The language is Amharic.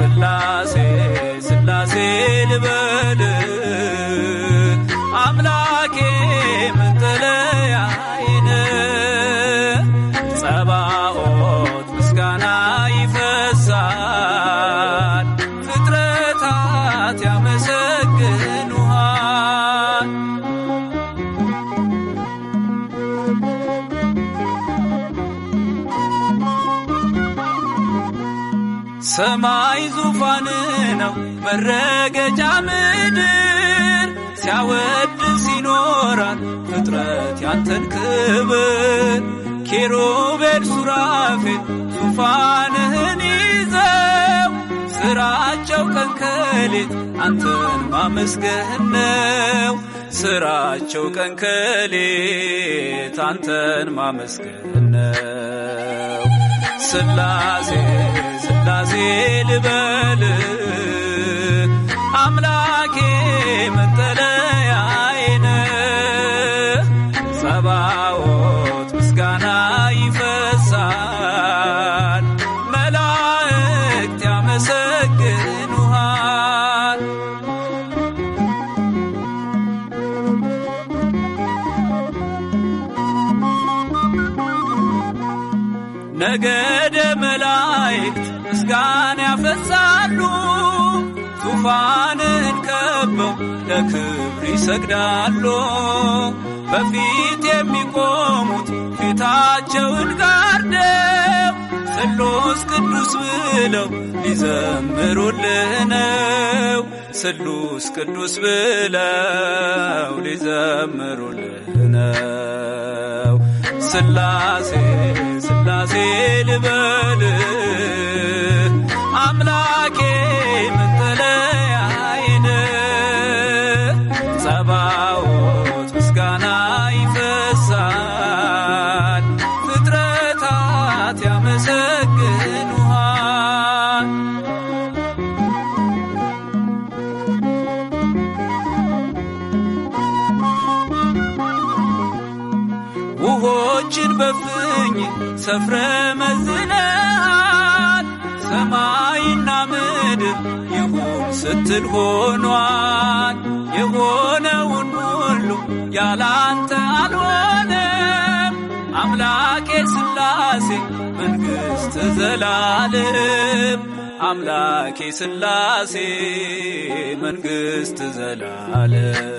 ስላሴ ስላሴ ልበል አምላኬ መጠለያዬ ጸባኦት ምስጋና ይፈሳል ፍጥረታት ያመሰግኑሃል ሰማይ ዙፋን ነው መረገጫ ምድር ሲያወድስ ይኖራል ፍጥረት ያንተን ክብር ኪሩቤል ሱራፌል ዙፋንህን ይዘው ስራቸው ቀን ከሌት አንተን ማመስገን ነው ስራቸው ቀን ከሌት አንተን ማመስገን ነው ስላሴ ስላሴ ልበል አምላኬ መጠለያዬ ጸባኦት ምስጋና ይፈሳል መላእክት ያመሰግኑሃል ነገደ መላእክት ምስጋና ያፈሳሉ ዙፋንን ከበው ለክብር ይሰግዳሉ በፊት የሚቆሙት ፊታቸውን ጋርደው ስሉስ ቅዱስ ብለው ሊዘምሩልህ ነው ስሉስ ቅዱስ ብለው ሊዘምሩልህ ነው ስላሴ ስላሴ ልበል አምላኬ መጠለያዬ ጸባኦት ምስጋና ይፈሳል ፍጥረታት ያመሰግኑሃል ውሆችን በፍኝ ሰፍረ መዝነሃል ሰማይና ምድር ይሁን ስትል ሆኗል የሆነውን ሁሉ ያላንተ አልሆነም አምላኬ ስላሴ መንግሥት ዘላለም አምላኬ ስላሴ መንግሥት ዘላለም